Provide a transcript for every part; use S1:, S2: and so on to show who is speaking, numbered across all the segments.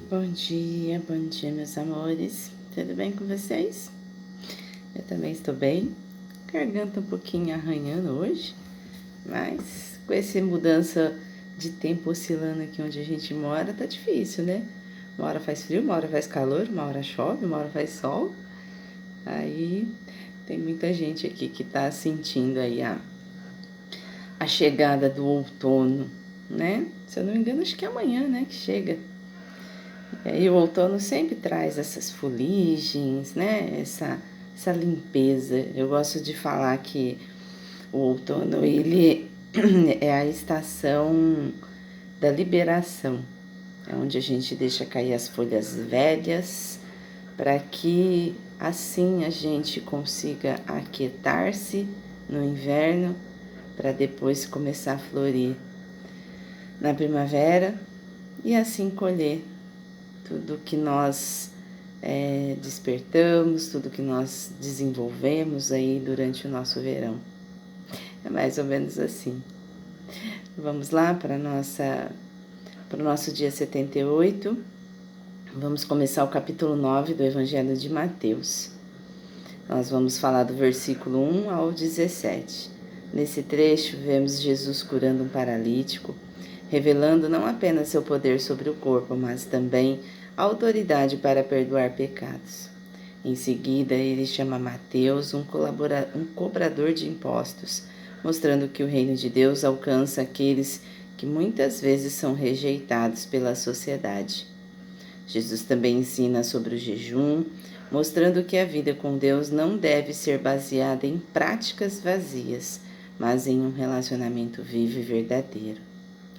S1: Bom dia, meus amores. Tudo bem com vocês? Eu também estou bem. Garganta um pouquinho arranhando hoje, mas com essa mudança de tempo oscilando aqui onde a gente mora, tá difícil, né? Uma hora faz frio, uma hora faz calor, uma hora chove, uma hora faz sol. Aí tem muita gente aqui que tá sentindo aí a chegada do outono, né? Se eu não me engano, acho que é amanhã, né, que chega. E o outono sempre traz essas foligens, né? Essa limpeza. Eu gosto de falar que o outono, ele é a estação da liberação. É onde a gente deixa cair as folhas velhas, para que assim a gente consiga aquietar-se no inverno, para depois começar a florir na primavera e assim colher tudo que nós despertamos, tudo que nós desenvolvemos aí durante o nosso verão. É mais ou menos assim. Vamos lá para o nosso dia 78. Vamos começar o capítulo 9 do Evangelho de Mateus. Nós vamos falar do versículo 1 ao 17. Nesse trecho, vemos Jesus curando um paralítico, revelando não apenas seu poder sobre o corpo, mas também a autoridade para perdoar pecados. Em seguida, ele chama Mateus, um cobrador de impostos, mostrando que o reino de Deus alcança aqueles que muitas vezes são rejeitados pela sociedade. Jesus também ensina sobre o jejum, mostrando que a vida com Deus não deve ser baseada em práticas vazias, mas em um relacionamento vivo e verdadeiro.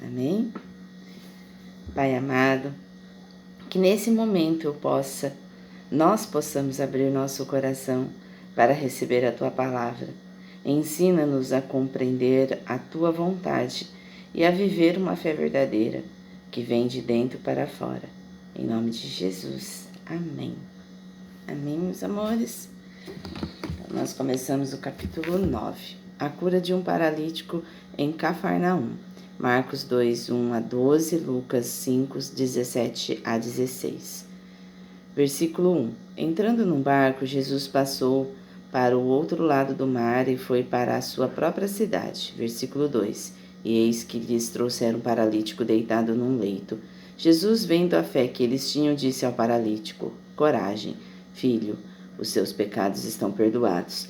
S1: Amém? Pai amado, que nesse momento nós possamos abrir nosso coração para receber a Tua palavra. Ensina-nos a compreender a Tua vontade e a viver uma fé verdadeira, que vem de dentro para fora. Em nome de Jesus. Amém. Amém, meus amores? Então, nós começamos o capítulo 9. A cura de um paralítico em Cafarnaum. Marcos 2, 1 a 12, Lucas 5, 17 a 16. Versículo 1. Entrando num barco, Jesus passou para o outro lado do mar e foi para a sua própria cidade. Versículo 2. E eis que lhes trouxeram um paralítico deitado num leito. Jesus, vendo a fé que eles tinham, disse ao paralítico: Coragem, filho, os seus pecados estão perdoados.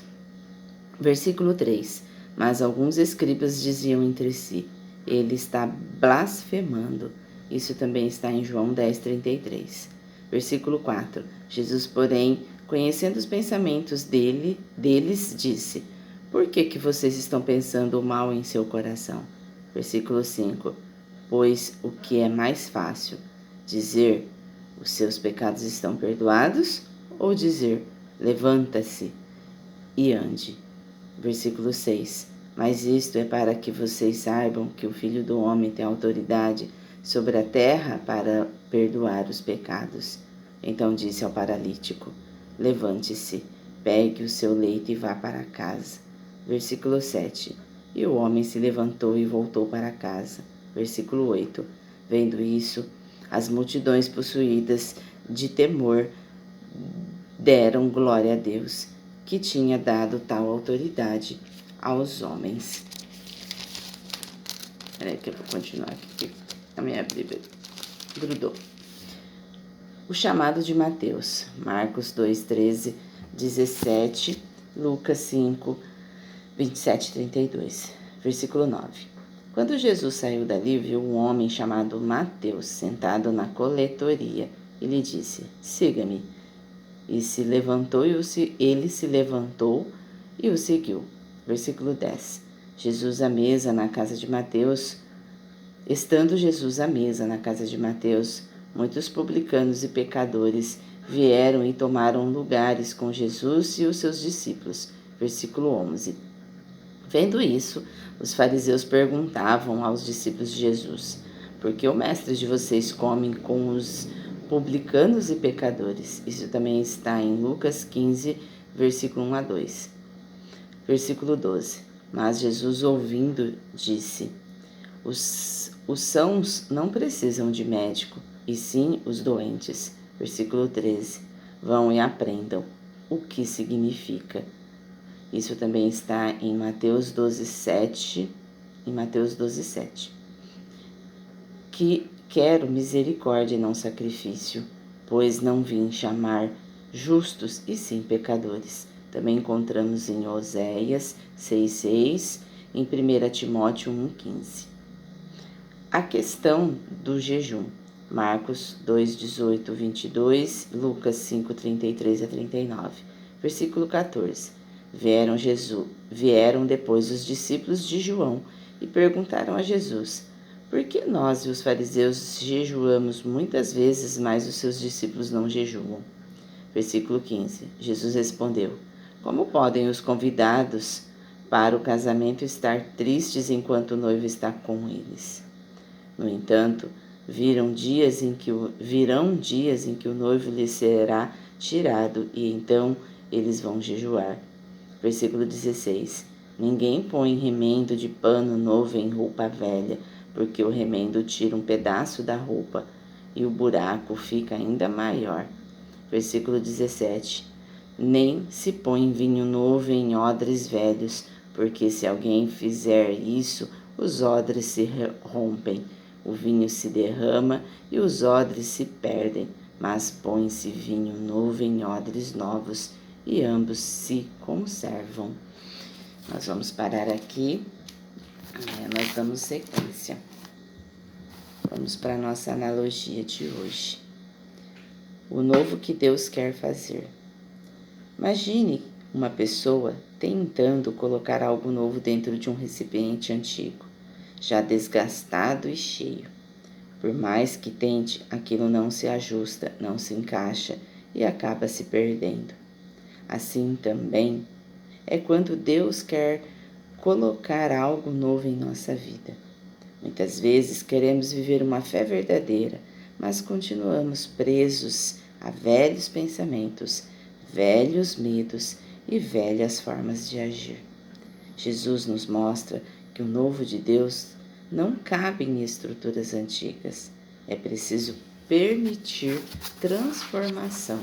S1: Versículo 3. Mas alguns escribas diziam entre si: Ele está blasfemando. Isso também está em João 10:33. Versículo 4. Jesus, porém, conhecendo os pensamentos deles, disse: Por que vocês estão pensando o mal em seu coração? Versículo 5. Pois o que é mais fácil, dizer: Os seus pecados estão perdoados, ou dizer: Levanta-se e ande? Versículo 6. Mas isto é para que vocês saibam que o Filho do Homem tem autoridade sobre a terra para perdoar os pecados. Então disse ao paralítico: Levante-se, pegue o seu leito e vá para casa. Versículo 7. E o homem se levantou e voltou para casa. Versículo 8. Vendo isso, as multidões possuídas de temor deram glória a Deus, que tinha dado tal autoridade aos homens. Peraí que eu vou continuar aqui, porque a minha Bíblia grudou. O chamado de Mateus, Marcos 2, 13, 17, Lucas 5, 27 e 32. Versículo 9. Quando Jesus saiu dali, viu um homem chamado Mateus sentado na coletoria e lhe disse: Siga-me. E ele se levantou e o seguiu. Versículo 10. Estando Jesus à mesa na casa de Mateus, muitos publicanos e pecadores vieram e tomaram lugares com Jesus e os seus discípulos. Versículo 11. Vendo isso, os fariseus perguntavam aos discípulos de Jesus: Por que o mestre de vocês come com os publicanos e pecadores? Isso também está em Lucas 15, versículo 1 a 2. Versículo 12. Mas Jesus, ouvindo, disse: Os sãos não precisam de médico, e sim os doentes. Versículo 13. Vão e aprendam o que significa. Isso também está em Mateus 12:7. Em Mateus 12:7. Que quero misericórdia e não sacrifício, pois não vim chamar justos e sim pecadores. Também encontramos em Oséias 6:6, em 1 Timóteo 1:15. A questão do jejum. Marcos 2:18, 22, Lucas 5:33 a 39. Versículo 14. Vieram depois os discípulos de João e perguntaram a Jesus: por que nós e os fariseus jejuamos muitas vezes, mas os seus discípulos não jejuam? Versículo 15. Jesus respondeu: como podem os convidados para o casamento estar tristes enquanto o noivo está com eles? No entanto, virão dias em que o noivo lhes será tirado, e então eles vão jejuar. Versículo 16. Ninguém põe remendo de pano novo em roupa velha, porque o remendo tira um pedaço da roupa e o buraco fica ainda maior. Versículo 17. Nem se põe vinho novo em odres velhos, porque se alguém fizer isso, os odres se rompem, o vinho se derrama e os odres se perdem, mas põe-se vinho novo em odres novos e ambos se conservam. Nós vamos parar aqui, nós damos sequência. Vamos para a nossa analogia de hoje. O novo que Deus quer fazer. Imagine uma pessoa tentando colocar algo novo dentro de um recipiente antigo, já desgastado e cheio. Por mais que tente, aquilo não se ajusta, não se encaixa e acaba se perdendo. Assim também é quando Deus quer colocar algo novo em nossa vida. Muitas vezes queremos viver uma fé verdadeira, mas continuamos presos a velhos pensamentos, velhos medos e velhas formas de agir. Jesus nos mostra que o novo de Deus não cabe em estruturas antigas. É preciso permitir transformação.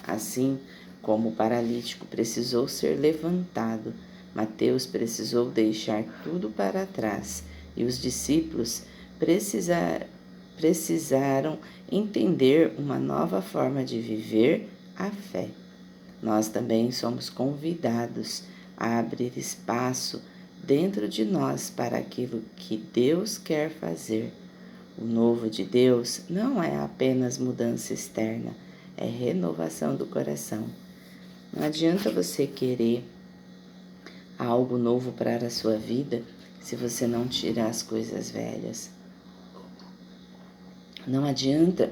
S1: Assim como o paralítico precisou ser levantado, Mateus precisou deixar tudo para trás e os discípulos precisaram entender uma nova forma de viver a fé. Nós também somos convidados a abrir espaço dentro de nós para aquilo que Deus quer fazer. O novo de Deus não é apenas mudança externa, é renovação do coração. Não adianta você querer algo novo para a sua vida se você não tirar as coisas velhas. Não adianta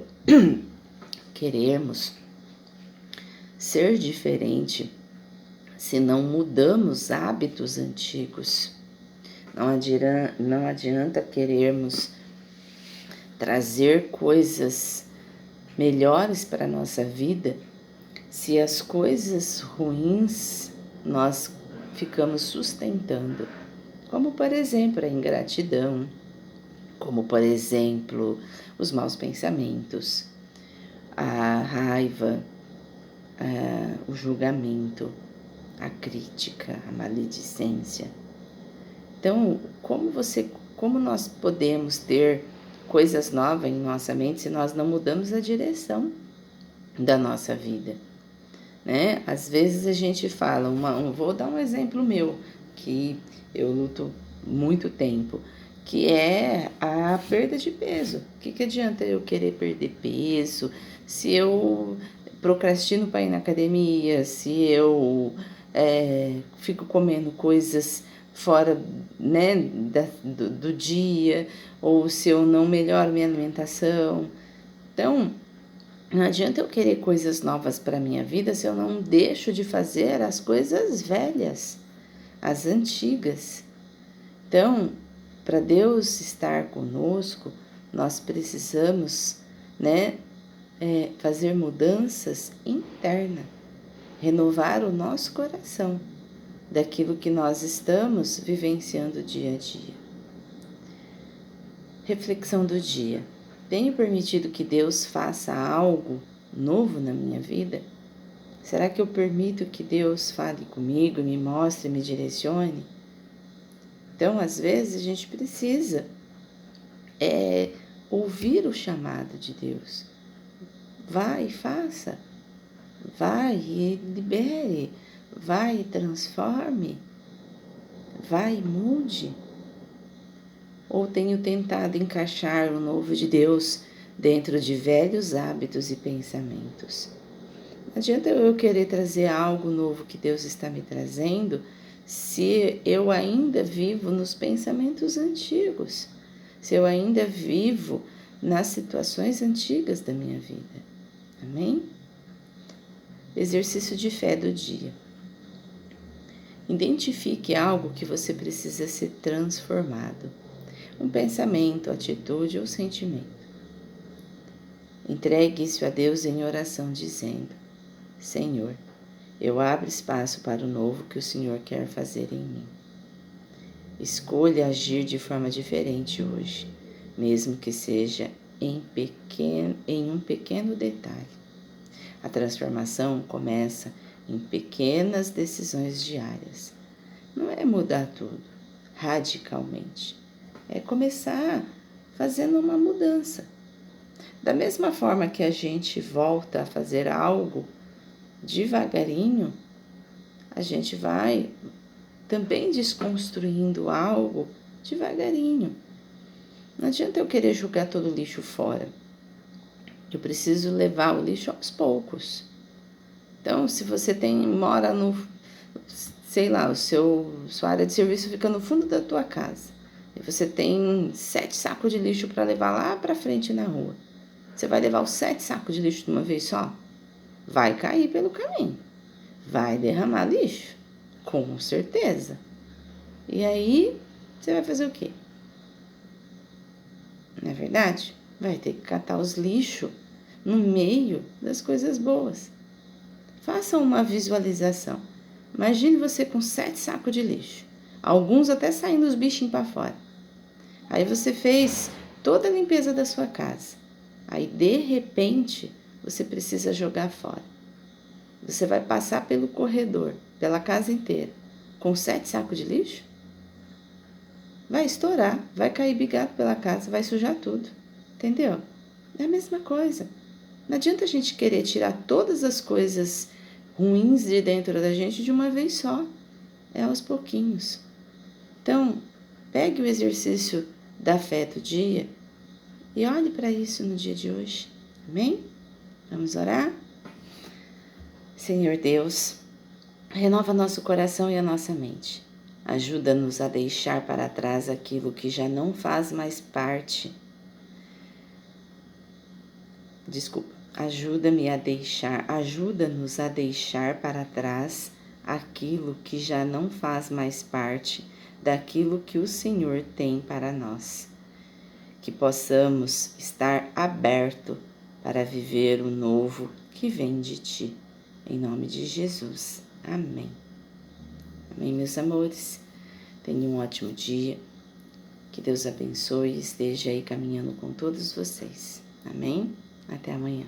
S1: querermos ser diferente se não mudamos hábitos antigos. Não adianta querermos trazer coisas melhores para a nossa vida se as coisas ruins nós ficamos sustentando. Como, por exemplo, a ingratidão, como, por exemplo, os maus pensamentos, a raiva, o julgamento, a crítica, a maledicência. Então, como nós podemos ter coisas novas em nossa mente se nós não mudamos a direção da nossa vida, né? Às vezes a gente fala, vou dar um exemplo meu, que eu luto muito tempo, que é a perda de peso. O que adianta eu querer perder peso se eu procrastino para ir na academia, se eu fico comendo coisas fora, né, do dia, ou se eu não melhoro minha alimentação. Então, não adianta eu querer coisas novas para a minha vida se eu não deixo de fazer as coisas velhas, as antigas. Então, para Deus estar conosco, nós precisamos, fazer mudanças internas, renovar o nosso coração daquilo que nós estamos vivenciando dia a dia. Reflexão do dia. Tenho permitido que Deus faça algo novo na minha vida? Será que eu permito que Deus fale comigo, me mostre, me direcione? Então, às vezes, a gente precisa ouvir o chamado de Deus. Vai e faça. Vai e libere. Vai e transforme. Vai e mude. Ou tenho tentado encaixar o novo de Deus dentro de velhos hábitos e pensamentos? Não adianta eu querer trazer algo novo que Deus está me trazendo se eu ainda vivo nos pensamentos antigos, se eu ainda vivo nas situações antigas da minha vida. Amém? Exercício de fé do dia. Identifique algo que você precisa ser transformado. Um pensamento, atitude ou sentimento. Entregue isso a Deus em oração, dizendo: Senhor, eu abro espaço para o novo que o Senhor quer fazer em mim. Escolha agir de forma diferente hoje, mesmo que seja em um pequeno detalhe. A transformação começa em pequenas decisões diárias. Não é mudar tudo radicalmente. É começar fazendo uma mudança. Da mesma forma que a gente volta a fazer algo devagarinho, a gente vai também desconstruindo algo devagarinho. Não adianta eu querer jogar todo o lixo fora. Eu preciso levar o lixo aos poucos. Então, se você mora no, sei lá, sua área de serviço fica no fundo da tua casa, e você tem 7 sacos de lixo para levar lá para frente na rua. Você vai levar os 7 sacos de lixo de uma vez só? Vai cair pelo caminho. Vai derramar lixo, com certeza. E aí, você vai fazer o quê? Não é verdade? Vai ter que catar os lixos no meio das coisas boas. Faça uma visualização. Imagine você com 7 sacos de lixo. Alguns até saindo os bichinhos para fora. Aí você fez toda a limpeza da sua casa. Aí, de repente, você precisa jogar fora. Você vai passar pelo corredor, pela casa inteira, com 7 sacos de lixo? Vai estourar, vai cair bigado pela casa, vai sujar tudo. Entendeu? É a mesma coisa. Não adianta a gente querer tirar todas as coisas ruins de dentro da gente de uma vez só. É aos pouquinhos. Então, pegue o exercício da fé do dia e olhe para isso no dia de hoje. Amém? Vamos orar? Senhor Deus, renova nosso coração e a nossa mente. Ajuda-nos a deixar para trás aquilo que já não faz mais parte. Ajuda-nos a deixar para trás aquilo que já não faz mais parte daquilo que o Senhor tem para nós. Que possamos estar abertos para viver o novo que vem de Ti. Em nome de Jesus. Amém. Amém, meus amores. Tenham um ótimo dia. Que Deus abençoe e esteja aí caminhando com todos vocês. Amém? Até amanhã.